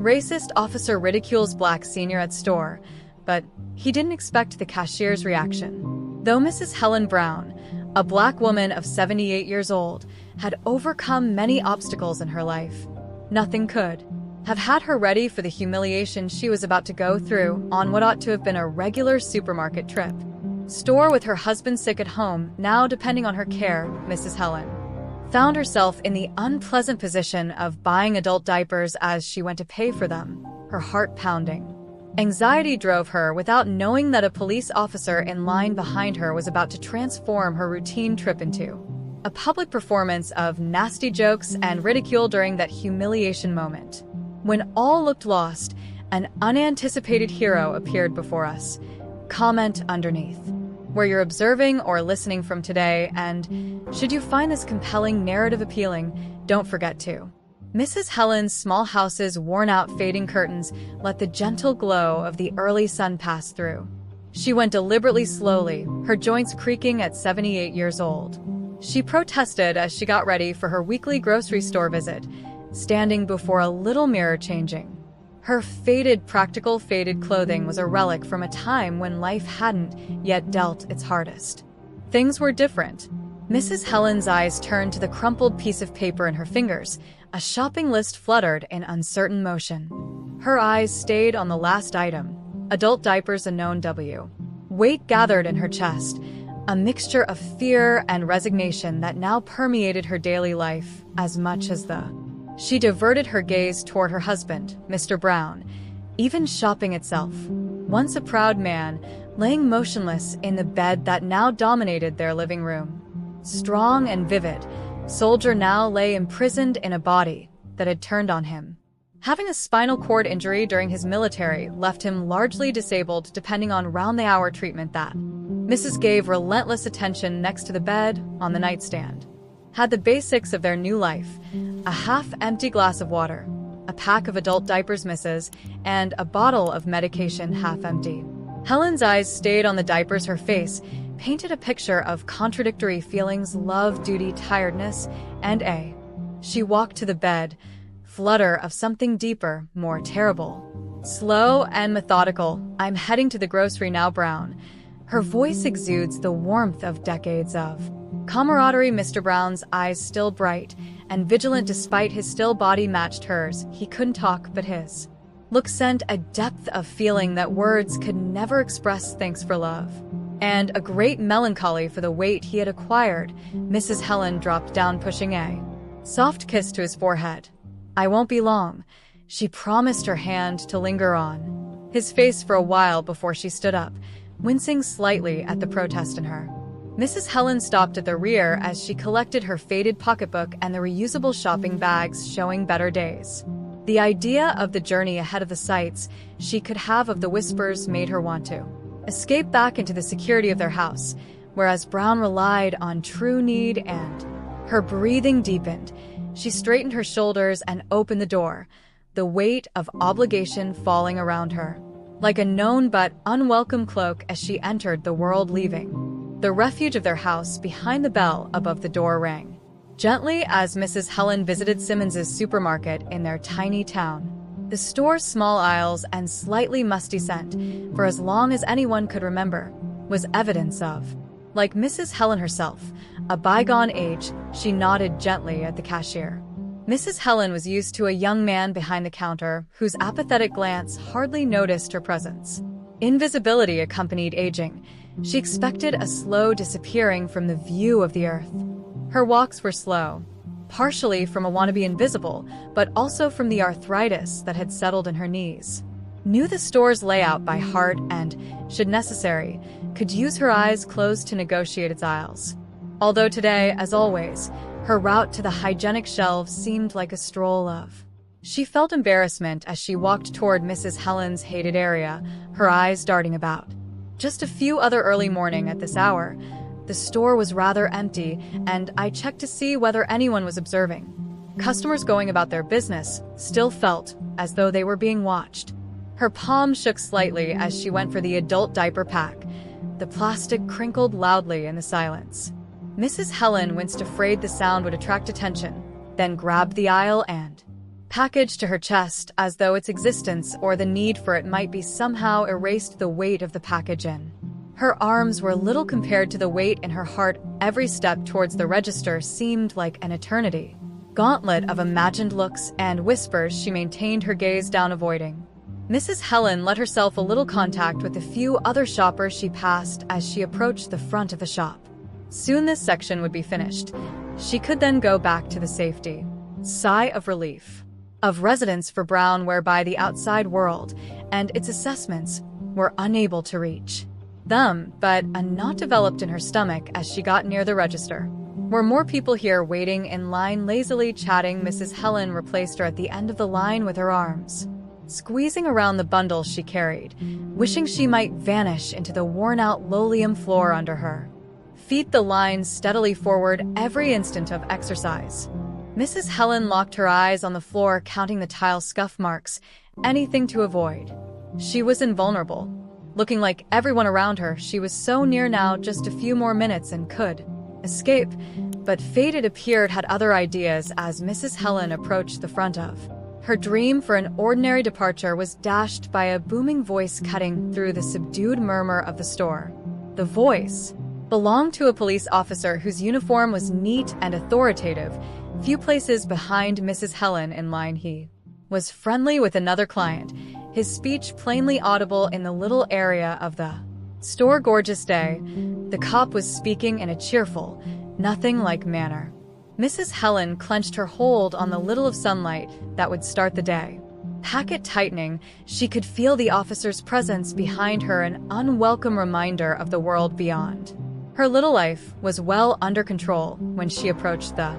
racist officer ridicules black senior at store, but he didn't expect the cashier's reaction. Though Mrs. Helen Brown, a black woman of 78 years old, had overcome many obstacles in her life, nothing could have had her ready for the humiliation she was about to go through on what ought to have been a regular supermarket trip. Store with her husband sick at home, now depending on her care, Mrs. Helen found herself in the unpleasant position of buying adult diapers as she went to pay for them, her heart pounding. Anxiety drove her without knowing that a police officer in line behind her was about to transform her routine trip into a public performance of nasty jokes and ridicule during that humiliation moment. When all looked lost, an unanticipated hero appeared before us. Comment underneath where you're observing or listening from today, and should you find this compelling narrative appealing, don't forget to. Mrs. Helen's small house's worn-out fading curtains let the gentle glow of the early sun pass through. She went deliberately slowly, her joints creaking at 78 years old. She protested as she got ready for her weekly grocery store visit, standing before a little mirror changing. Her practical faded clothing was a relic from a time when life hadn't yet dealt its hardest. Things were different. Mrs. Helen's eyes turned to the crumpled piece of paper in her fingers. A shopping list fluttered in uncertain motion. Her eyes stayed on the last item, adult diapers, a known W. Weight gathered in her chest, a mixture of fear and resignation that now permeated her daily life as much as She diverted her gaze toward her husband, Mr. Brown, even shopping itself. Once a proud man, laying motionless in the bed that now dominated their living room. Strong and vivid, Soldier now lay imprisoned in a body that had turned on him. Having a spinal cord injury during his military left him largely disabled depending on round-the-hour treatment that Mrs. gave relentless attention next to the bed on the nightstand. Had the basics of their new life, a half-empty glass of water, a pack of adult diapers, Mrs., and a bottle of medication half empty. Helen's eyes stayed on the diapers. Her face painted a picture of contradictory feelings: love, duty, tiredness, and she walked to the bed, flutter of something deeper, more terrible. Slow and methodical, I'm heading to the grocery now, Brown. Her voice exudes the warmth of decades of camaraderie. Mr. Brown's eyes, still bright and vigilant despite his still body, matched hers. He couldn't talk, but his look sent a depth of feeling that words could never express. Thanks for love. And a great melancholy for the weight he had acquired. Mrs. Helen dropped down, pushing a soft kiss to his forehead. I won't be long, she promised, her hand to linger on his face for a while before she stood up, wincing slightly at the protest in her. Mrs. Helen stopped at the rear as she collected her faded pocketbook and the reusable shopping bags, showing better days. The idea of the journey ahead, of the sights she could have, of the whispers, made her want to escape back into the security of their house, whereas Brown relied on true need, and her breathing deepened. She straightened her shoulders and opened the door, the weight of obligation falling around her like a known but unwelcome cloak as she entered the world, leaving the refuge of their house behind. The bell above the door rang gently as Mrs. Helen visited Simmons's supermarket in their tiny town. The store's small aisles and slightly musty scent, for as long as anyone could remember, was evidence of, like Mrs. Helen herself, a bygone age. She nodded gently at the cashier. Mrs. Helen was used to a young man behind the counter whose apathetic glance hardly noticed her presence. Invisibility accompanied aging. She expected a slow disappearing from the view of the earth. Her walks were slow, partially from a want to be invisible, but also from the arthritis that had settled in her knees. Knew the store's layout by heart and, should necessary, could use her eyes closed to negotiate its aisles. Although today, as always, her route to the hygienic shelves seemed like a stroll of. She felt embarrassment as she walked toward Mrs. Helen's hated area, her eyes darting about. Just a few other early morning at this hour, the store was rather empty, and I checked to see whether anyone was observing. Customers going about their business still felt as though they were being watched. Her palm shook slightly as she went for the adult diaper pack. The plastic crinkled loudly in the silence. Mrs. Helen winced, afraid the sound would attract attention, then grabbed the aisle and packaged to her chest as though its existence or the need for it might be somehow erased the weight of the package in. Her arms were little compared to the weight in her heart. Every step towards the register seemed like an eternity. Gauntlet of imagined looks and whispers she maintained her gaze down, avoiding. Mrs. Helen let herself a little contact with the few other shoppers she passed as she approached the front of the shop. Soon this section would be finished. She could then go back to the safety. Sigh of relief. Of residence for Brown whereby the outside world and its assessments were unable to reach them, but a knot developed in her stomach as she got near the register. Were more people here waiting in line lazily chatting? Mrs. Helen replaced her at the end of the line with her arms squeezing around the bundle she carried, wishing she might vanish into the worn-out linoleum floor under her feet. The line steadily forward every instant of exercise. Mrs. Helen locked her eyes on the floor, counting the tile scuff marks, anything to avoid. She was invulnerable. Looking like everyone around her, she was so near now, just a few more minutes and could escape. But fate, it appeared, had other ideas as Mrs. Helen approached the front of her dream for an ordinary departure was dashed by a booming voice cutting through the subdued murmur of the store. The voice belonged to a police officer whose uniform was neat and authoritative. Few places behind Mrs. Helen in line, he was friendly with another client, his speech plainly audible in the little area of the store. Gorgeous day. The cop was speaking in a cheerful, nothing-like manner. Mrs. Helen clenched her hold on the little of sunlight that would start the day. Packet tightening, she could feel the officer's presence behind her, an unwelcome reminder of the world beyond. Her little life was well under control when she approached the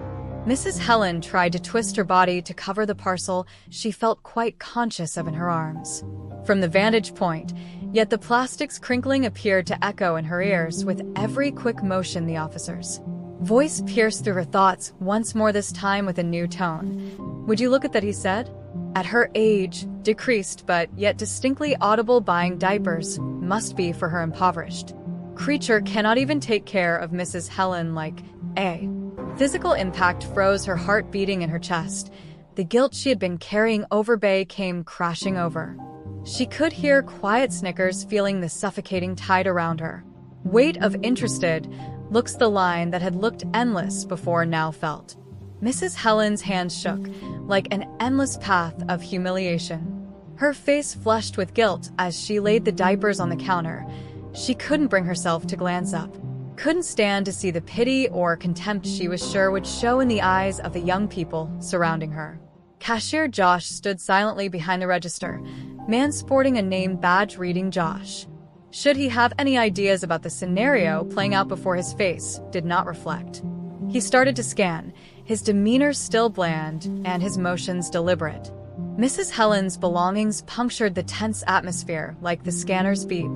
Mrs. Helen tried to twist her body to cover the parcel she felt quite conscious of in her arms. From the vantage point, yet the plastic's crinkling appeared to echo in her ears with every quick motion. The officer's voice pierced through her thoughts once more, this time with a new tone. "Would you look at that?" he said. At her age, decreased but yet distinctly audible, buying diapers must be for her impoverished creature cannot even take care of Mrs. Helen like a physical impact froze her heart beating in her chest. The guilt she had been carrying over Bay came crashing over. She could hear quiet snickers, feeling the suffocating tide around her. Weight of interested looks. The line that had looked endless before now felt. Mrs. Helen's hands shook like an endless path of humiliation. Her face flushed with guilt as she laid the diapers on the counter. She couldn't bring herself to glance up, couldn't stand to see the pity or contempt she was sure would show in the eyes of the young people surrounding her. Cashier Josh stood silently behind the register, man sporting a name badge reading Josh. Should he have any ideas about the scenario playing out before his face did not reflect. He started to scan, his demeanor still bland and his motions deliberate. Mrs. Helen's belongings punctured the tense atmosphere like the scanner's beep.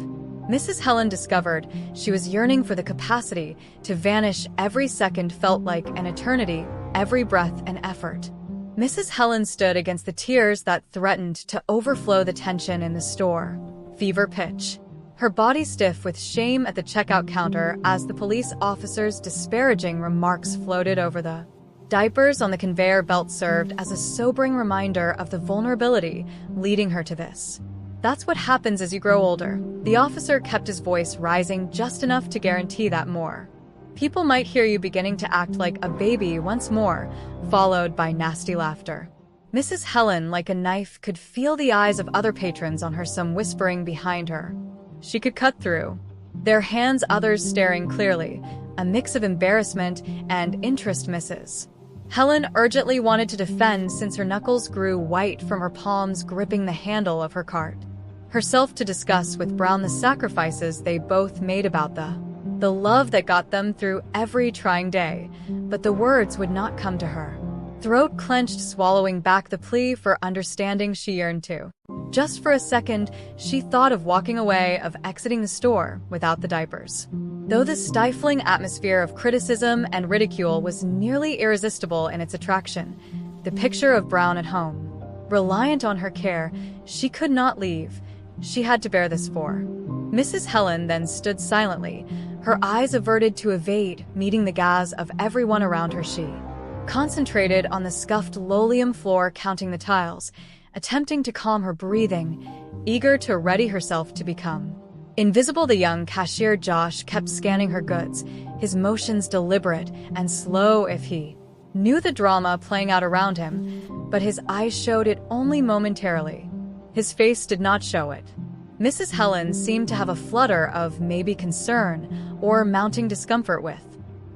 Mrs. Helen discovered she was yearning for the capacity to vanish. Every second felt like an eternity, every breath an effort. Mrs. Helen stood against the tears that threatened to overflow, the tension in the store fever pitch. Her body stiff with shame at the checkout counter as the police officer's disparaging remarks floated over the diapers on the conveyor belt served as a sobering reminder of the vulnerability leading her to this. That's what happens as you grow older. The officer kept his voice rising just enough to guarantee that more people might hear you beginning to act like a baby once more, followed by nasty laughter. Mrs. Helen, like a knife, could feel the eyes of other patrons on her, some whispering behind her. She could cut through their hands, others staring clearly, a mix of embarrassment and interest. Mrs. Helen urgently wanted to defend since her knuckles grew white from her palms gripping the handle of her cart. Herself to discuss with Brown the sacrifices they both made about the love that got them through every trying day, but the words would not come to her. Throat clenched, swallowing back the plea for understanding she yearned to. Just for a second, she thought of walking away, of exiting the store without the diapers. Though the stifling atmosphere of criticism and ridicule was nearly irresistible in its attraction, the picture of Brown at home, reliant on her care, she could not leave. She had to bear this for. Mrs. Helen then stood silently, her eyes averted to evade meeting the gaze of everyone around her. She concentrated on the scuffed linoleum floor, counting the tiles, attempting to calm her breathing, eager to ready herself to become invisible. The young cashier Josh kept scanning her goods, his motions deliberate and slow. If he knew the drama playing out around him, but his eyes showed it only momentarily. His face did not show it. Mrs. Helen seemed to have a flutter of maybe concern or mounting discomfort with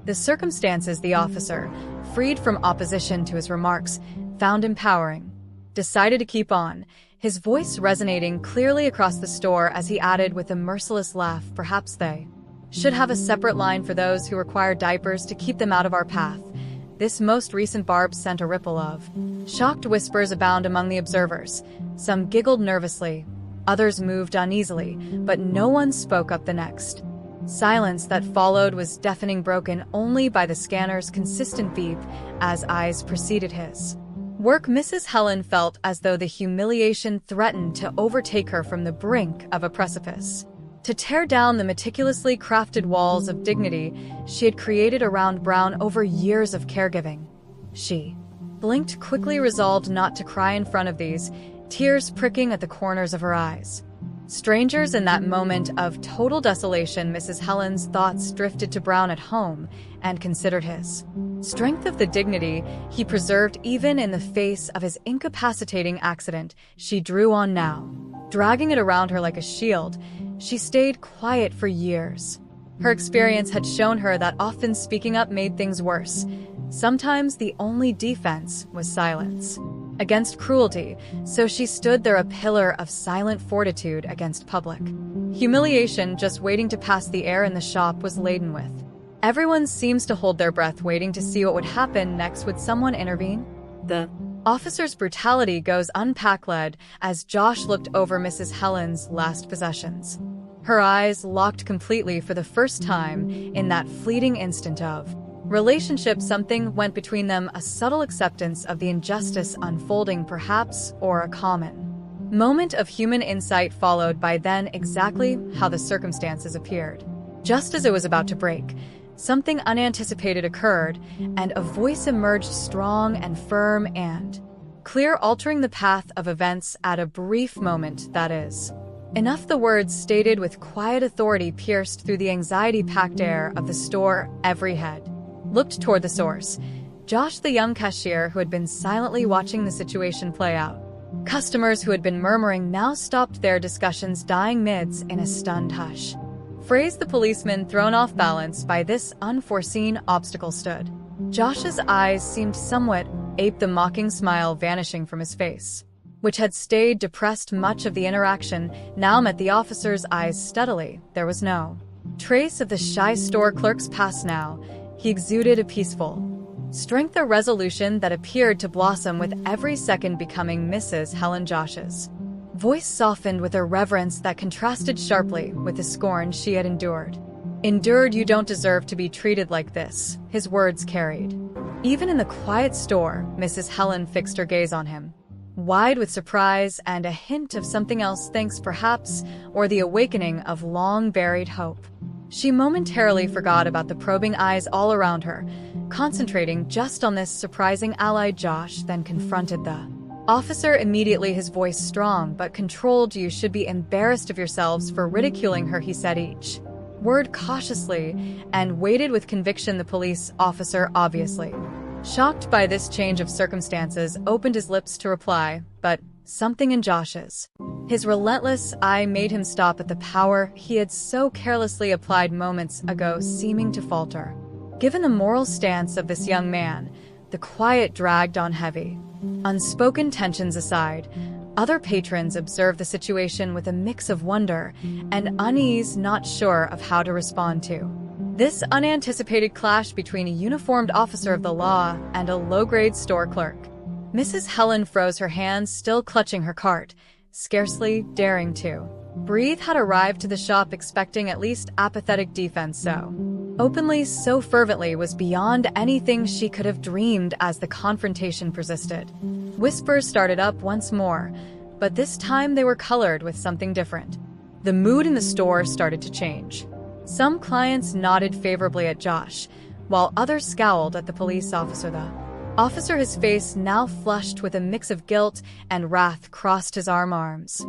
the circumstances. The officer, freed from opposition to his remarks, found empowering, decided to keep on, his voice resonating clearly across the store as he added with a merciless laugh, perhaps they should have a separate line for those who require diapers to keep them out of our path. This most recent barb sent a ripple of shocked whispers abound among the observers. Some giggled nervously, others moved uneasily, but no one spoke up. The next silence that followed was deafening, broken only by the scanner's consistent beep as eyes preceded his work. Mrs. Helen felt as though the humiliation threatened to overtake her from the brink of a precipice, to tear down the meticulously crafted walls of dignity she had created around Brown over years of caregiving. She blinked quickly, resolved not to cry in front of these, tears pricking at the corners of her eyes. Strangers in that moment of total desolation. Mrs. Helen's thoughts drifted to Brown at home and considered his strength of the dignity he preserved even in the face of his incapacitating accident. She drew on now, dragging it around her like a shield. She stayed quiet for years. Her experience had shown her that often speaking up made things worse. Sometimes the only defense was silence against cruelty, so she stood there, a pillar of silent fortitude against public humiliation. Just waiting to pass, the air in the shop was laden with everyone seems to hold their breath, waiting to see what would happen next. Would someone intervene? The officer's brutality goes unpacked as Josh looked over Mrs. Helen's last possessions. Her eyes locked completely for the first time in that fleeting instant of relationship. Something went between them, a subtle acceptance of the injustice unfolding, perhaps, or a common moment of human insight, followed by then exactly how the circumstances appeared. Just as it was about to break, something unanticipated occurred, and a voice emerged, strong and firm and clear, altering the path of events at a brief moment. That is enough. The words, stated with quiet authority, pierced through the anxiety-packed air of the store. Every head looked toward the source, Josh, the young cashier who had been silently watching the situation play out. Customers who had been murmuring now stopped their discussions, dying mids in a stunned hush. Phrase, the policeman, thrown off balance by this unforeseen obstacle, stood. Josh's eyes seemed somewhat ape, the mocking smile vanishing from his face, which had stayed depressed much of the interaction, now met the officer's eyes steadily. There was no trace of the shy store clerk's past now. He exuded a peaceful strength, a resolution that appeared to blossom with every second becoming. Mrs. Helen, Josh's voice softened with a reverence that contrasted sharply with the scorn she had endured. You don't deserve to be treated like this," his words carried. Even in the quiet store, Mrs. Helen fixed her gaze on him, wide with surprise and a hint of something else, thanks perhaps, or the awakening of long-buried hope. She momentarily forgot about the probing eyes all around her, concentrating just on this surprising ally. Josh then confronted the officer immediately, his voice strong but controlled. "You should be embarrassed of yourselves for ridiculing her," he said, each word cautiously, and waited with conviction. The police officer, obviously shocked by this change of circumstances, opened his lips to reply, but something in Josh's his relentless eye made him stop at the power he had so carelessly applied moments ago, seeming to falter. Given the moral stance of this young man, the quiet dragged on heavy. Unspoken tensions aside, other patrons observed the situation with a mix of wonder and unease, not sure of how to respond to this unanticipated clash between a uniformed officer of the law and a low-grade store clerk. Mrs. Helen froze, her hands still clutching her cart, scarcely daring to breathe. Had arrived to the shop expecting at least apathetic defense, so openly, so fervently, was beyond anything she could have dreamed. As the confrontation persisted, whispers started up once more, but this time they were colored with something different. The mood in the store started to change. Some clients nodded favorably at Josh, while others scowled at the police officer. The Officer, his face now flushed with a mix of guilt and wrath, crossed his arms.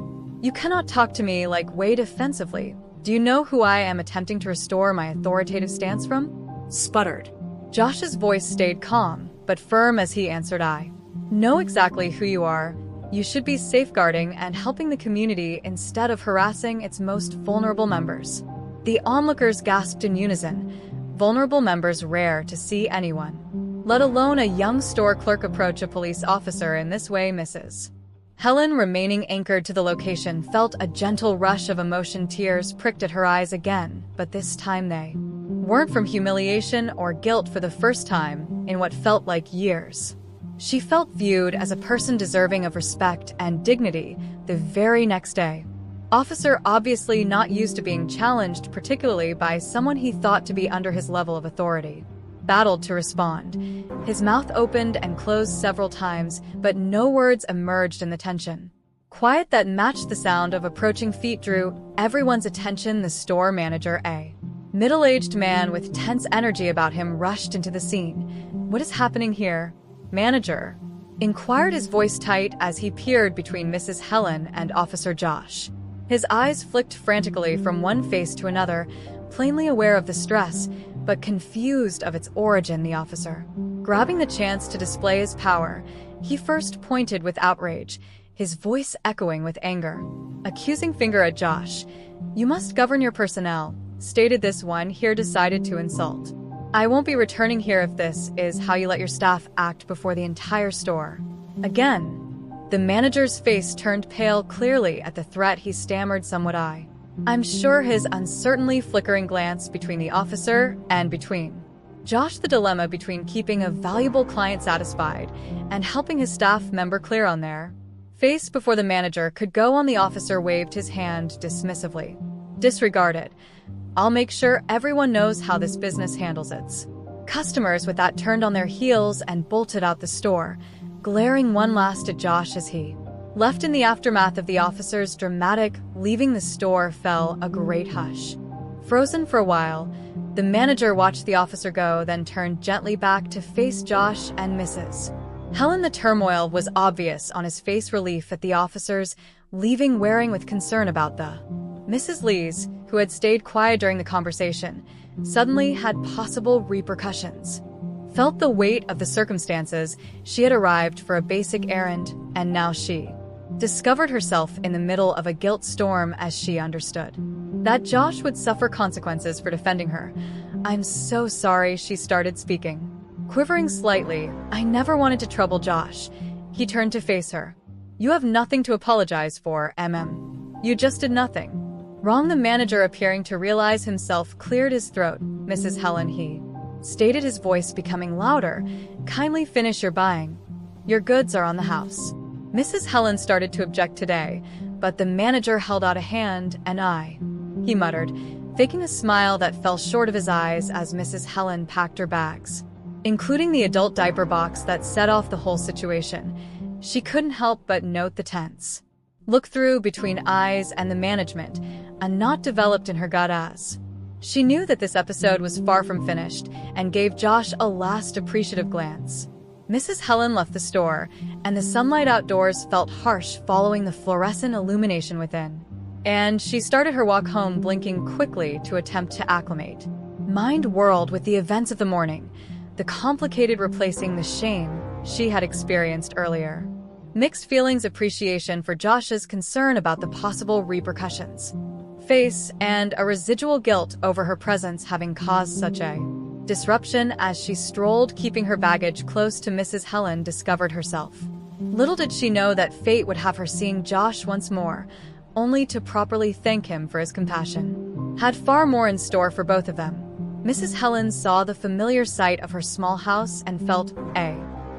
"You cannot talk to me like way defensively. Do you know who I am attempting to restore my authoritative stance from?" sputtered. Josh's voice stayed calm, but firm as he answered, "I know exactly who you are. You should be safeguarding and helping the community instead of harassing its most vulnerable members." The onlookers gasped in unison. Vulnerable members rare to see anyone, let alone a young store clerk, approach a police officer in this way. Mrs. Helen, remaining anchored to the location, felt a gentle rush of emotion. Tears pricked at her eyes again, but this time they weren't from humiliation or guilt. For the first time in what felt like years, she felt viewed as a person deserving of respect and dignity. The very next day, Officer, obviously not used to being challenged, particularly by someone he thought to be under his level of authority, battled to respond. His mouth opened and closed several times, but no words emerged in the tension. Quiet that matched the sound of approaching feet drew everyone's attention. The store manager, a middle-aged man with tense energy about him, rushed into the scene. "What is happening here, manager?" inquired, his voice tight as he peered between Mrs. Helen and Officer Josh. His eyes flicked frantically from one face to another, plainly aware of the stress, but confused of its origin. The officer, grabbing the chance to display his power, he first pointed with outrage, his voice echoing with anger, accusing finger at Josh. "You must govern your personnel," stated this one here, decided to insult. "I won't be returning here if this is how you let your staff act before the entire store." Again, the manager's face turned pale. Clearly at the threat, he stammered somewhat. I'm sure, his uncertainly flickering glance between the officer and between Josh, the dilemma between keeping a valuable client satisfied and helping his staff member clear on their face before the manager could go on. The officer waved his hand dismissively. "Disregard it. I'll make sure everyone knows how this business handles its customers." With that, turned on their heels and bolted out the store, glaring one last at Josh as he left. In the aftermath of the officer's dramatic leaving the store fell a great hush. Frozen for a while, the manager watched the officer go, then turned gently back to face Josh and Mrs. Helen. The turmoil was obvious on his face, relief at the officer's leaving, wearing with concern about the Mrs. Lees, who had stayed quiet during the conversation, suddenly had possible repercussions. Felt the weight of the circumstances. She had arrived for a basic errand, and now she discovered herself in the middle of a guilt storm. As she understood that Josh would suffer consequences for defending her. "I'm so sorry," she started, speaking, quivering slightly. "I never wanted to trouble Josh." He turned to face her. "You have nothing to apologize for, You just did nothing wrong." The manager, appearing to realize himself, cleared his throat. "Mrs. Helen," he stated, his voice becoming louder, "kindly finish your buying. Your goods are on the house." Mrs. Helen started to object today, but the manager held out a hand. He muttered, faking a smile that fell short of his eyes as Mrs. Helen packed her bags, including the adult diaper box that set off the whole situation. She couldn't help but note the tense look through between eyes and the management, a knot developed in her gut as she knew that this episode was far from finished, and gave Josh a last appreciative glance. Mrs. Helen left the store, and the sunlight outdoors felt harsh following the fluorescent illumination within, and she started her walk home, blinking quickly to attempt to acclimate mind world with the events of the morning, the complicated replacing the shame she had experienced earlier. Mixed feelings, appreciation for Josh's concern about the possible repercussions, face, and a residual guilt over her presence having caused such a disruption. As she strolled, keeping her baggage close to Mrs. Helen, discovered herself. Little did she know that fate would have her seeing Josh once more, only to properly thank him for his compassion. Had far more in store for both of them. Mrs. Helen saw the familiar sight of her small house and felt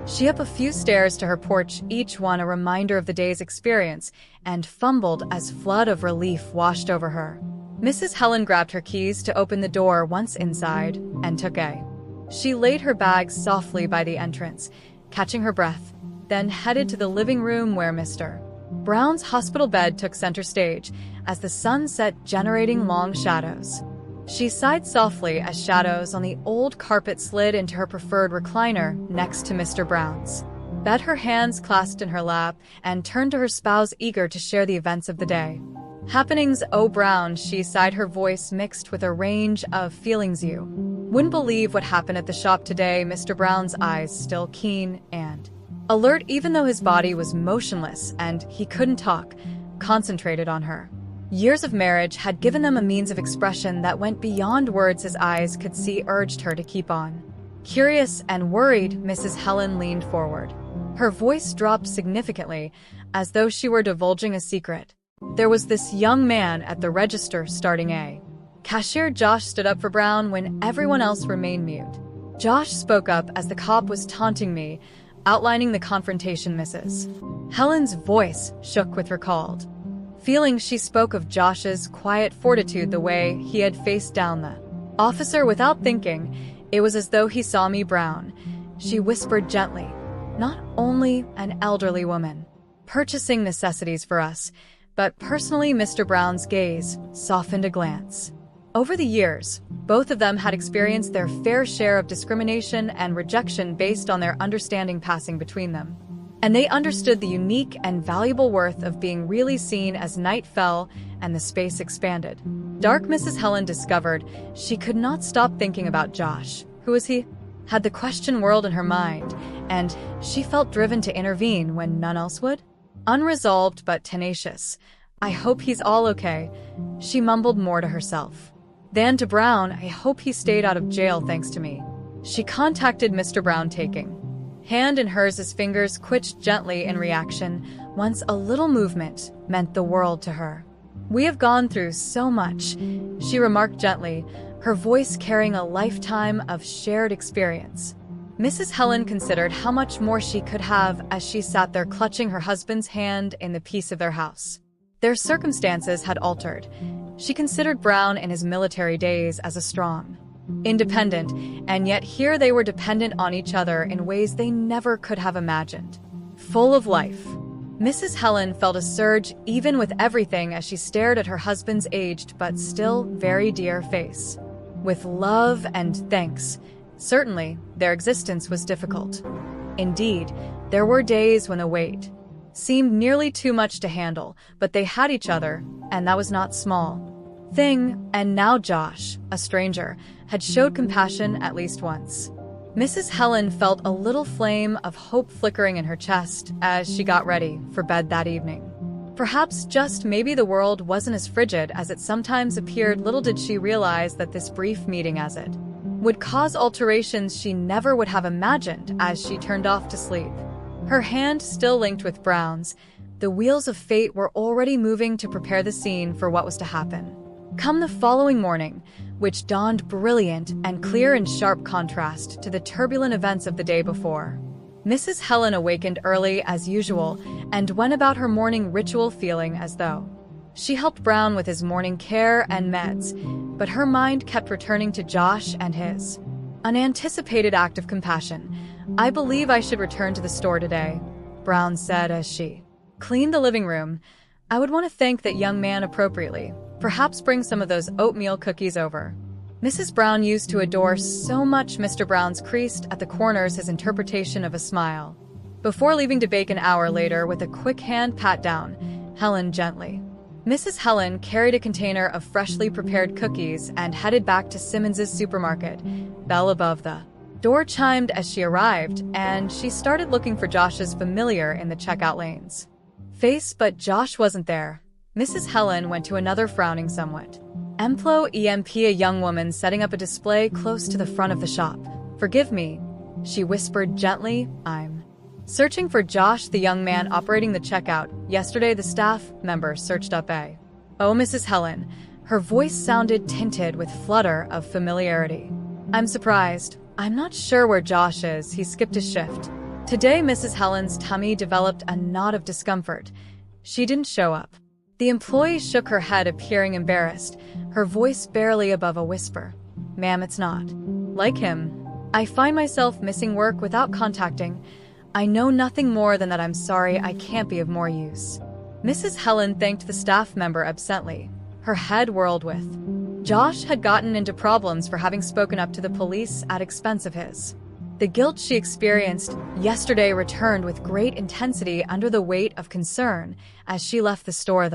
she up a few stairs to her porch, each one a reminder of the day's experience, and fumbled as flood of relief washed over her. Mrs. Helen grabbed her keys to open the door once inside, and took she laid her bags softly by the entrance, catching her breath, then headed to the living room where Mr. Brown's hospital bed took center stage as the sun set, generating long shadows. She sighed softly as shadows on the old carpet slid into her preferred recliner next to Mr. Brown's. Bed, her hands clasped in her lap, and turned to her spouse, eager to share the events of the day. "Happenings, oh Brown," she sighed, her voice mixed with a range of feelings. "You wouldn't believe what happened at the shop today." Mr. Brown's eyes, still keen and alert even though his body was motionless and he couldn't talk, concentrated on her. Years of marriage had given them a means of expression that went beyond words his eyes could see, urged her to keep on. Curious and worried, Mrs. Helen leaned forward. Her voice dropped significantly, as though she were divulging a secret. "There was this young man at the register starting a cashier." Josh stood up for Brown when everyone else remained mute. "Josh spoke up as the cop was taunting me," outlining the confrontation. Mrs. Helen's voice shook with recalled feeling. She spoke of Josh's quiet fortitude, the way he had faced down the officer without thinking. "It was as though he saw me, Brown," she whispered gently. "Not only an elderly woman purchasing necessities for us, but personally." Mr. Brown's gaze softened a glance. Over the years, both of them had experienced their fair share of discrimination and rejection based on their understanding passing between them. And they understood the unique and valuable worth of being really seen. As night fell and the space expanded, dark, Mrs. Helen discovered she could not stop thinking about Josh. Who was he? Had the question whirled in her mind, and she felt driven to intervene when none else would. Unresolved but tenacious. "I hope he's all okay," she mumbled, more to herself than to Brown. "I hope he stayed out of jail thanks to me." She contacted Mr. Brown, taking hand in hers. His fingers twitched gently in reaction. Once a little movement meant the world to her. "We have gone through so much," she remarked gently, her voice carrying a lifetime of shared experience. Mrs. Helen considered how much more she could have as she sat there clutching her husband's hand in the peace of their house. Their circumstances had altered. She considered Brown in his military days as a strong, independent, and yet here they were dependent on each other in ways they never could have imagined. Full of life. Mrs. Helen felt a surge even with everything as she stared at her husband's aged but still very dear face. With love and thanks. Certainly, their existence was difficult. Indeed, there were days when the weight seemed nearly too much to handle, but they had each other, and that was not small thing. And now Josh, a stranger, had showed compassion at least once. Mrs. Helen felt a little flame of hope flickering in her chest as she got ready for bed that evening. Perhaps, just maybe, the world wasn't as frigid as it sometimes appeared. Little did she realize that this brief meeting, as it would cause alterations she never would have imagined. As she turned off to sleep, her hand still linked with Brown's, the wheels of fate were already moving to prepare the scene for what was to happen. Come the following morning, which dawned brilliant and clear in sharp contrast to the turbulent events of the day before. Mrs. Helen awakened early as usual and went about her morning ritual feeling as though she helped Brown with his morning care and meds, but her mind kept returning to Josh and his unanticipated act of compassion. "I believe I should return to the store today," Brown said as she cleaned the living room. "I would want to thank that young man appropriately. Perhaps bring some of those oatmeal cookies over." Mrs. Brown used to adore so much. Mr. Brown's creased at the corners, his interpretation of a smile. Before leaving to bake an hour later with a quick hand pat down, Helen gently. Mrs. Helen carried a container of freshly prepared cookies and headed back to Simmons's supermarket. Bell above the door chimed as she arrived, and she started looking for Josh's familiar in the checkout lanes face, but Josh wasn't there. Mrs. Helen went to another, frowning somewhat. "EMP, a young woman setting up a display close to the front of the shop. Forgive me," she whispered gently. "I'm searching for Josh, the young man operating the checkout. Yesterday the staff member searched up a." "Oh, Mrs. Helen." Her voice sounded tinted with flutter of familiarity. "I'm surprised. I'm not sure where Josh is. He skipped his shift today." Mrs. Helen's tummy developed a knot of discomfort. "She didn't show up." The employee shook her head, appearing embarrassed, her voice barely above a whisper. "Ma'am, it's not like him. I find myself missing work without contacting. I know nothing more than that. I'm sorry, I can't be of more use." Mrs. Helen thanked the staff member absently. Her head whirled with Josh had gotten into problems for having spoken up to the police at expense of his. The guilt she experienced yesterday returned with great intensity under the weight of concern as she left the store.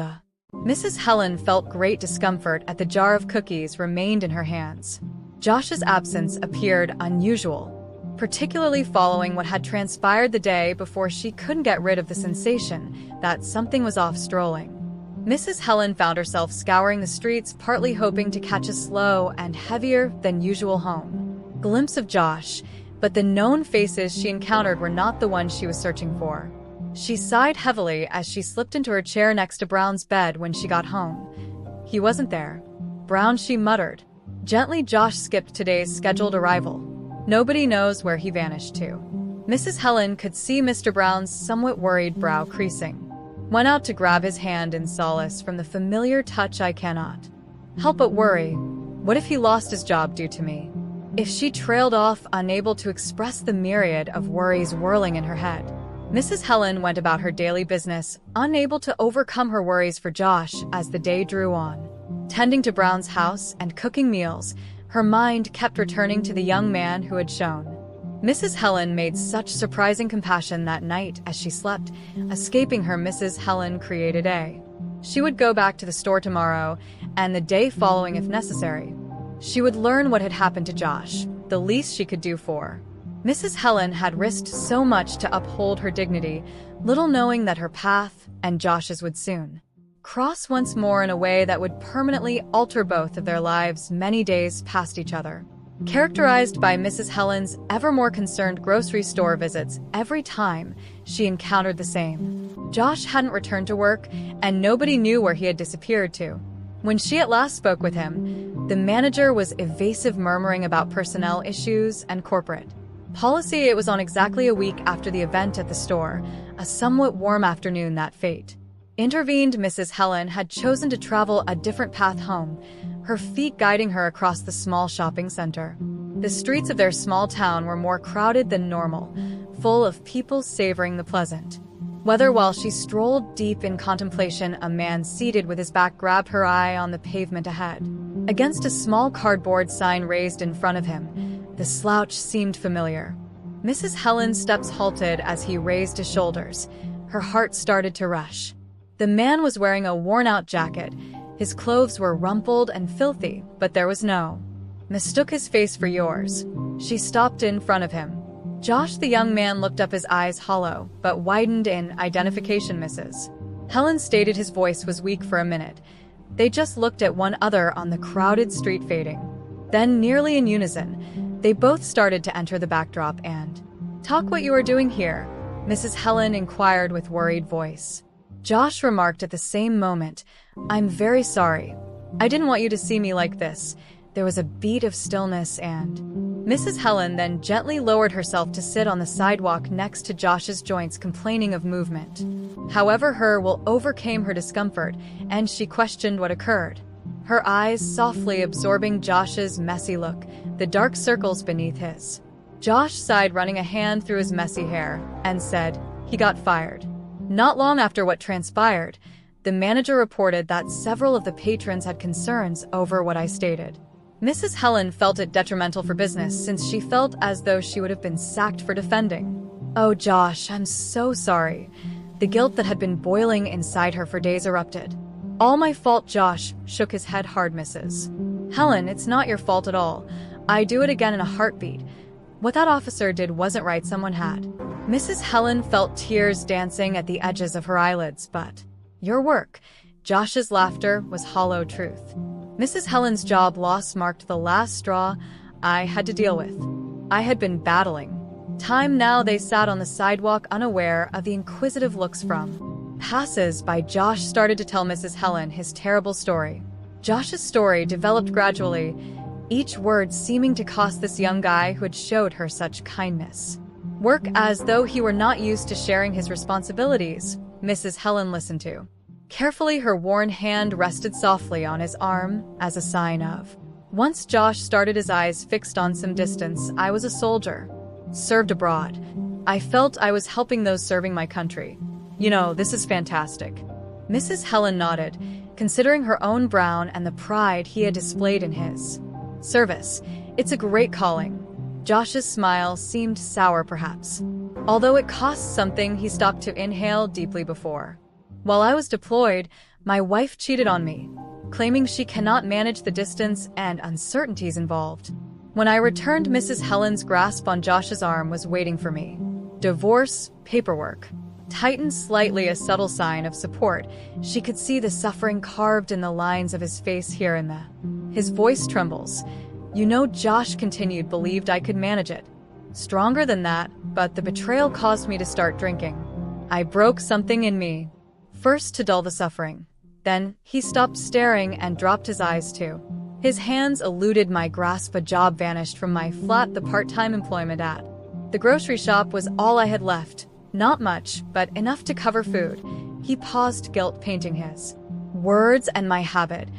Mrs. Helen felt great discomfort at the jar of cookies remained in her hands. Josh's absence appeared unusual, particularly following what had transpired the day before. She couldn't get rid of the sensation that something was off. Strolling, Mrs. Helen found herself scouring the streets, partly hoping to catch a slow and heavier than usual glimpse of Josh, but the known faces she encountered were not the ones she was searching for. She sighed heavily as she slipped into her chair next to Brown's bed when she got home. He wasn't there. Brown, she muttered. Gently, Josh skipped today's scheduled arrival. Nobody knows where he vanished to. Mrs. Helen could see Mr. Brown's somewhat worried brow creasing. Went out to grab his hand in solace from the familiar touch. I cannot help but worry. What if he lost his job due to me? If she trailed off, unable to express the myriad of worries whirling in her head. Mrs. Helen went about her daily business, unable to overcome her worries for Josh as the day drew on. Tending to Brown's house and cooking meals, her mind kept returning to the young man who had shown Mrs. Helen made such surprising compassion that night as she slept, escaping her. Mrs. Helen created a. She would go back to the store tomorrow and the day following if necessary. She would learn what had happened to Josh, the least she could do for. Mrs. Helen had risked so much to uphold her dignity, little knowing that her path and Josh's would soon cross once more in a way that would permanently alter both of their lives. Many days passed each other, characterized by Mrs. Helen's ever more concerned grocery store visits every time she encountered the same. Josh hadn't returned to work, and nobody knew where he had disappeared to. When she at last spoke with him, the manager was evasive, murmuring about personnel issues and corporate policy. It was on exactly a week after the event at the store, a somewhat warm afternoon, that fate intervened. Mrs. Helen had chosen to travel a different path home, her feet guiding her across the small shopping center. The streets of their small town were more crowded than normal, full of people savoring the pleasant weather. While she strolled deep in contemplation, a man seated with his back grabbed her eye on the pavement ahead. Against a small cardboard sign raised in front of him, the slouch seemed familiar. Mrs. Helen's steps halted as he raised his shoulders. Her heart started to rush. The man was wearing a worn-out jacket. His clothes were rumpled and filthy, but there was no mistook his face for yours. She stopped in front of him. Josh, the young man looked up, his eyes hollow, but widened in identification. Mrs. Helen stated. His voice was weak for a minute. They just looked at one another on the crowded street, fading. Then, nearly in unison, they both started to enter the backdrop and talk. What you are doing here? Mrs. Helen inquired with worried voice. Josh remarked at the same moment, I'm very sorry. I didn't want you to see me like this. There was a beat of stillness, and Mrs. Helen then gently lowered herself to sit on the sidewalk next to Josh's joints, complaining of movement. However, her will overcame her discomfort, and she questioned what occurred. Her eyes softly absorbing Josh's messy look, the dark circles beneath his. Josh sighed, running a hand through his messy hair, and said, he got fired. Not long after what transpired, the manager reported that several of the patrons had concerns over what I stated. Mrs. Helen felt it detrimental for business, since she felt as though she would have been sacked for defending. Oh, Josh, I'm so sorry. The guilt that had been boiling inside her for days erupted. All my fault. Josh shook his head hard. Mrs. Helen, it's not your fault at all. I do it again in a heartbeat. What that officer did wasn't right. Someone had. Mrs. Helen felt tears dancing at the edges of her eyelids. But your work. Josh's laughter was hollow truth. Mrs. Helen's job loss marked the last straw I had to deal with. I had been battling time now. They sat on the sidewalk, unaware of the inquisitive looks from passers-by. Josh started to tell Mrs. Helen his terrible story. Josh's story developed gradually, each word seeming to cost this young guy who had showed her such kindness work, as though he were not used to sharing his responsibilities. Mrs. Helen listened to carefully, her worn hand rested softly on his arm as a sign of. Once Josh started, his eyes fixed on some distance. I was a soldier, served abroad. I felt I was helping those serving my country. You know, this is fantastic. Mrs. Helen nodded, considering her own Brown and the pride he had displayed in his service. It's a great calling. Josh's smile seemed sour, perhaps. Although it cost something, he stopped to inhale deeply before. While I was deployed, my wife cheated on me, claiming she cannot manage the distance and uncertainties involved. When I returned, Mrs. Helen's grasp on Josh's arm was waiting for me. Divorce, paperwork. Tightened slightly, a subtle sign of support. She could see the suffering carved in the lines of his face here and there. His voice trembles. You know, Josh continued, believed I could manage it. Stronger than that, but the betrayal caused me to start drinking. I broke something in me. First to dull the suffering. Then he stopped staring and dropped his eyes too. His hands eluded my grasp. A job vanished from my flat, the part-time employment at the grocery shop was all I had left. Not much, but enough to cover food. He paused, guilt painting his words and my habit.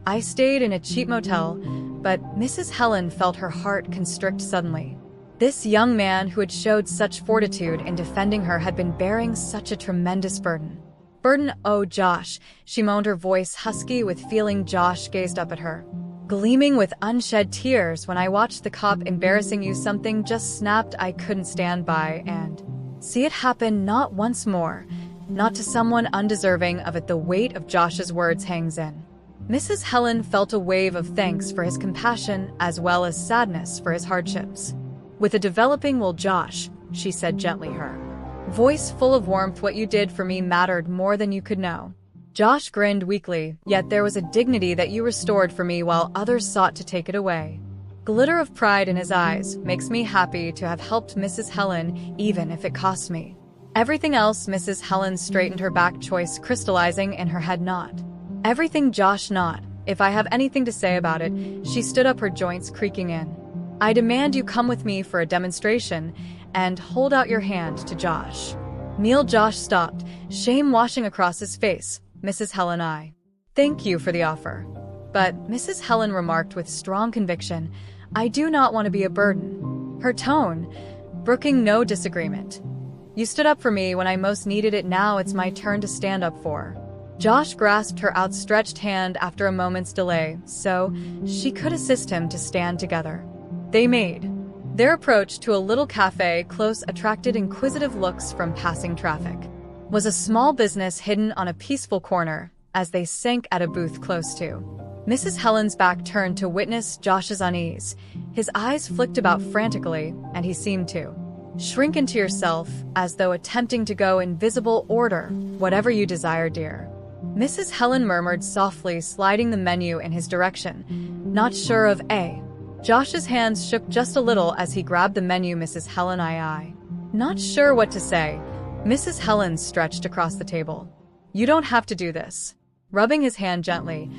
I stayed in a cheap motel, but Mrs. Helen felt her heart constrict suddenly. This young man who had showed such fortitude in defending her had been bearing such a tremendous burden. Oh, Josh, she moaned, her voice husky with feeling. Josh gazed up at her, gleaming with unshed tears. When I watched the cop embarrassing you, something just snapped. I couldn't stand by and see it happen, not once more, not to someone undeserving of it. The weight of Josh's words hangs in. Mrs. Helen felt a wave of thanks for his compassion as well as sadness for his hardships. With a developing will, Josh, she said gently, her voice full of warmth, what you did for me mattered more than you could know. Josh grinned weakly, yet there was a dignity that you restored for me while others sought to take it away. Glitter of pride in his eyes. Makes me happy to have helped Mrs. Helen, even if it cost me everything else. Mrs. Helen straightened her back, choice crystallizing in her head. Not everything, Josh, not if I have anything to say about it. She stood up, her joints creaking in. I demand you come with me for a demonstration, and hold out your hand to Josh. Neil. Josh stopped, shame washing across his face. Mrs. Helen, I thank you for the offer. But Mrs. Helen remarked with strong conviction, I do not want to be a burden. Her tone brooking no disagreement. You stood up for me when I most needed it. Now it's my turn to stand up for. Josh grasped her outstretched hand after a moment's delay, so she could assist him to stand together. They made their approach to a little cafe close, attracted inquisitive looks from passing traffic. Was a small business hidden on a peaceful corner. As they sank at a booth close to Mrs. Helen's back turned to witness Josh's unease. His eyes flicked about frantically, and he seemed to shrink into yourself, as though attempting to go invisible. Order whatever you desire, dear. Mrs. Helen murmured softly, sliding the menu in his direction. Not sure of a. Josh's hands shook just a little as he grabbed the menu. Mrs. Helen, I. Not sure what to say. Mrs. Helen stretched across the table. You don't have to do this. Rubbing his hand gently.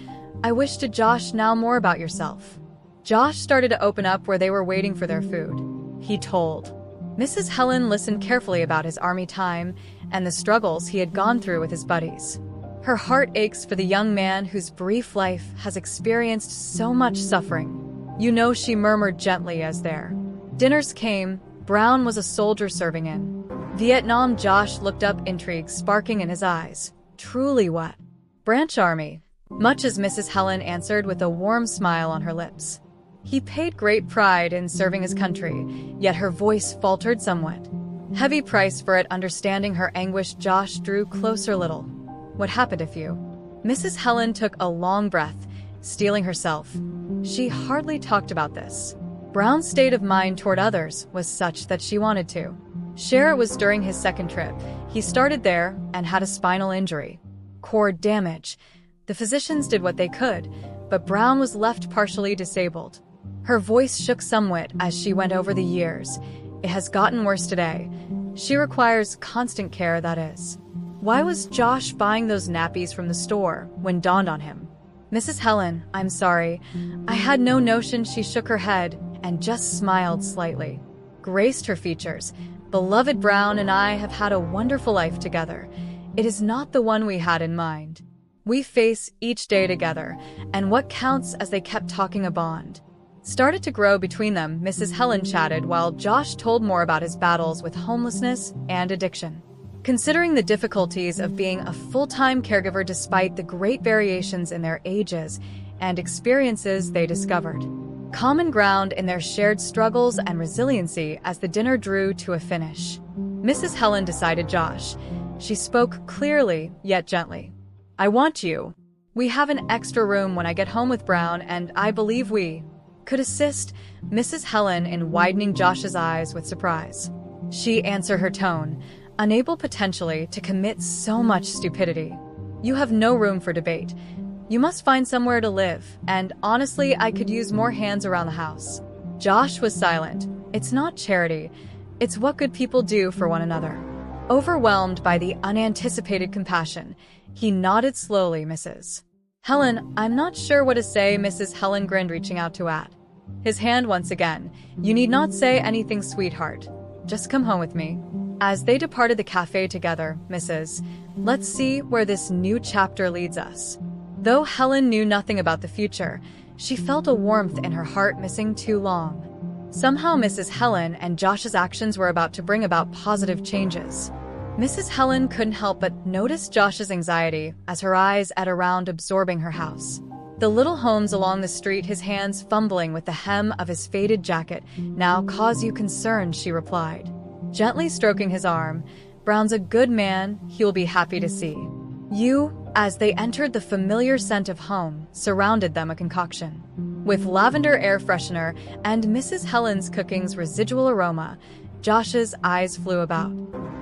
I wish to Josh now more about yourself. Josh started to open up where they were waiting for their food. He told. Mrs. Helen listened carefully about his army time and the struggles he had gone through with his buddies. Her heart aches for the young man whose brief life has experienced so much suffering. You know, she murmured gently as their dinners came. Brown was a soldier serving in Vietnam. Josh looked up, intrigue sparking in his eyes. Truly, what branch army? Much as Mrs. Helen answered with a warm smile on her lips. He paid great pride in serving his country, yet her voice faltered somewhat. Heavy price for it. Understanding her anguish, Josh drew closer. Little. What happened if you? Mrs. Helen took a long breath, steeling herself. She hardly talked about this. Brown's state of mind toward others was such that she wanted to share. It was during his second trip. He started there and had a spinal injury. Cord damage. The physicians did what they could, but Brown was left partially disabled. Her voice shook somewhat as she went over the years. It has gotten worse today. She requires constant care, that is. Why was Josh buying those nappies from the store when dawned on him? Mrs. Helen, I'm sorry. I had no notion. She shook her head and just smiled slightly. Graced her features. Beloved Brown and I have had a wonderful life together. It is not the one we had in mind. We face each day together, and what counts. As they kept talking, a bond started to grow between them. Mrs. Helen chatted while Josh told more about his battles with homelessness and addiction. Considering the difficulties of being a full-time caregiver despite the great variations in their ages and experiences, they discovered common ground in their shared struggles and resiliency as the dinner drew to a finish. Mrs. Helen decided Josh. She spoke clearly, yet gently. "I want you. We have an extra room when I get home with Brown, and I believe we could assist." Mrs. Helen in widening Josh's eyes with surprise. She answered her tone, unable potentially to commit so much stupidity. "You have no room for debate. You must find somewhere to live, and honestly, I could use more hands around the house." Josh was silent. It's not charity. It's what good people do for one another. Overwhelmed by the unanticipated compassion, he nodded slowly. "Mrs. Helen, I'm not sure what to say," Mrs. Helen grinned, reaching out to at his hand once again. "You need not say anything, sweetheart. Just come home with me." As they departed the cafe together, let's see where this new chapter leads us. Though Helen knew nothing about the future, she felt a warmth in her heart missing too long. Somehow Mrs. Helen and Josh's actions were about to bring about positive changes. Mrs. Helen couldn't help but notice Josh's anxiety as her eyes ate around, absorbing her house. The little homes along the street, his hands fumbling with the hem of his faded jacket, "Now cause you concern," she replied, gently stroking his arm. "Brown's a good man. He'll be happy to see you." As they entered, the familiar scent of home surrounded them, a concoction with lavender air freshener and Mrs. Helen's cooking's residual aroma. Josh's eyes flew about,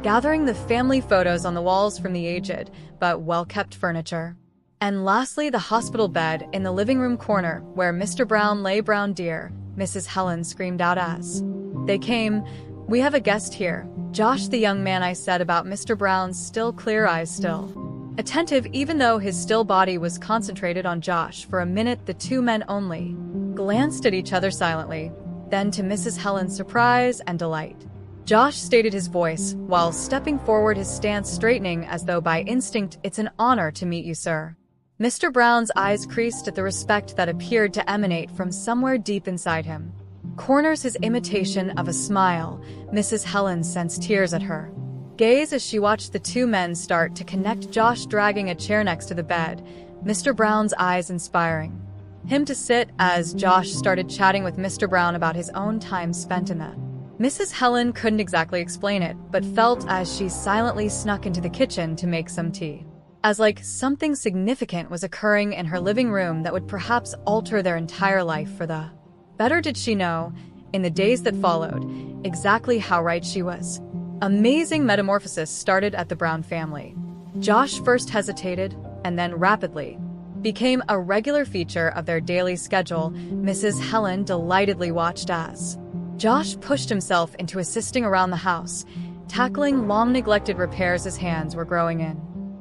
gathering the family photos on the walls from the aged but well-kept furniture. And lastly, the hospital bed in the living room corner where Mr. Brown lay. "Brown, dear," Mrs. Helen screamed out as they came. "We have a guest here." "Josh, the young man," I said, about Mr. Brown's still clear eyes still attentive, even though his still body was concentrated on Josh. For a minute, the two men only glanced at each other silently. Then, to Mrs. Helen's surprise and delight, Josh stated his voice, while stepping forward, his stance straightening as though by instinct. "It's an honor to meet you, sir." Mr. Brown's eyes creased at the respect that appeared to emanate from somewhere deep inside him. Corners his imitation of a smile. Mrs. Helen sensed tears at her gaze as she watched the two men start to connect. Josh dragging a chair next to the bed, Mr. Brown's eyes inspiring him to sit as Josh started chatting with Mr. Brown about his own time spent in the. Mrs. Helen couldn't exactly explain it, but felt as she silently snuck into the kitchen to make some tea, as like something significant was occurring in her living room that would perhaps alter their entire life for the better. Did she know, in the days that followed, exactly how right she was? Amazing metamorphosis started at the Brown family. Josh first hesitated, and then rapidly became a regular feature of their daily schedule. Mrs. Helen delightedly watched as Josh pushed himself into assisting around the house, tackling long-neglected repairs his hands were growing in.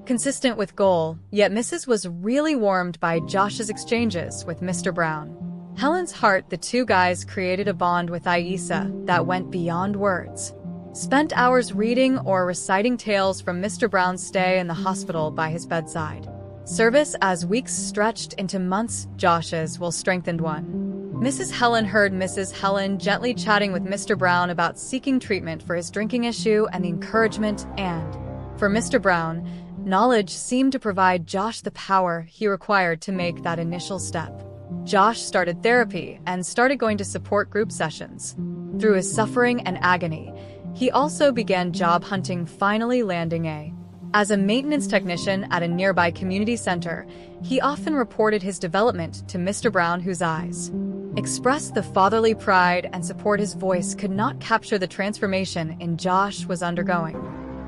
Consistent with goal, yet Mrs. was really warmed by Josh's exchanges with Mr. Brown. Helen's heart, the two guys created a bond with Aisa that went beyond words. Spent hours reading or reciting tales from Mr. Brown's stay in the hospital by his bedside. Service as weeks stretched into months, Josh's will strengthened one. Mrs. Helen heard Mrs. Helen gently chatting with Mr. Brown about seeking treatment for his drinking issue and the encouragement and, for Mr. Brown, knowledge seemed to provide Josh the power he required to make that initial step. Josh started therapy and started going to support group sessions. Through his suffering and agony, he also began job hunting, finally landing as a maintenance technician at a nearby community center. He often reported his development to Mr. Brown, whose eyes expressed the fatherly pride and support. His voice could not capture the transformation in Josh was undergoing.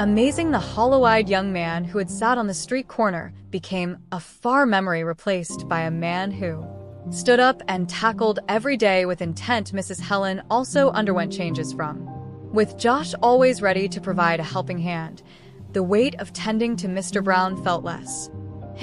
Amazing, the hollow-eyed young man who had sat on the street corner became a far memory, replaced by a man who stood up and tackled every day with intent. Mrs. Helen also underwent changes with Josh always ready to provide a helping hand. The weight of tending to Mr. Brown felt less.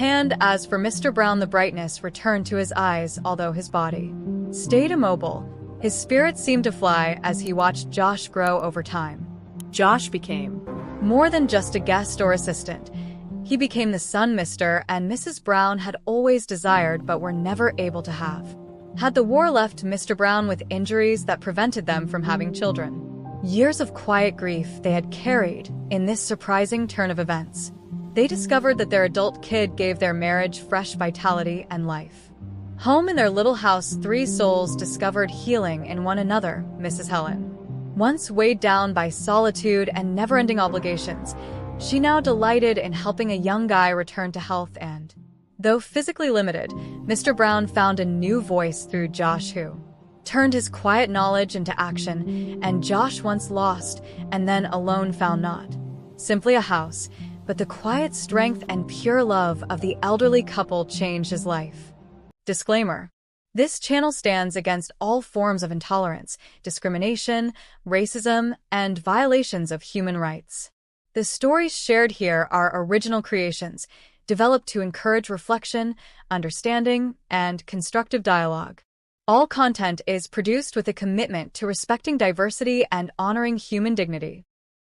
As for Mr. Brown, the brightness returned to his eyes, although his body stayed immobile. His spirit seemed to fly as he watched Josh grow over time. Josh became more than just a guest or assistant. He became the son Mr. and Mrs. Brown had always desired but were never able to have. Had the war left Mr. Brown with injuries that prevented them from having children? Years of quiet grief they had carried in this surprising turn of events. They discovered that their adult kid gave their marriage fresh vitality and life. Home in their little house, three souls discovered healing in one another, Mrs. Helen. Once weighed down by solitude and never-ending obligations, she now delighted in helping a young guy return to health and, though physically limited, Mr. Brown found a new voice through Josh, who turned his quiet knowledge into action, and Josh, once lost and then alone, found not simply a house, but the quiet strength and pure love of the elderly couple changed his life. Disclaimer: this channel stands against all forms of intolerance, discrimination, racism, and violations of human rights. The stories shared here are original creations, developed to encourage reflection, understanding, and constructive dialogue. All content is produced with a commitment to respecting diversity and honoring human dignity.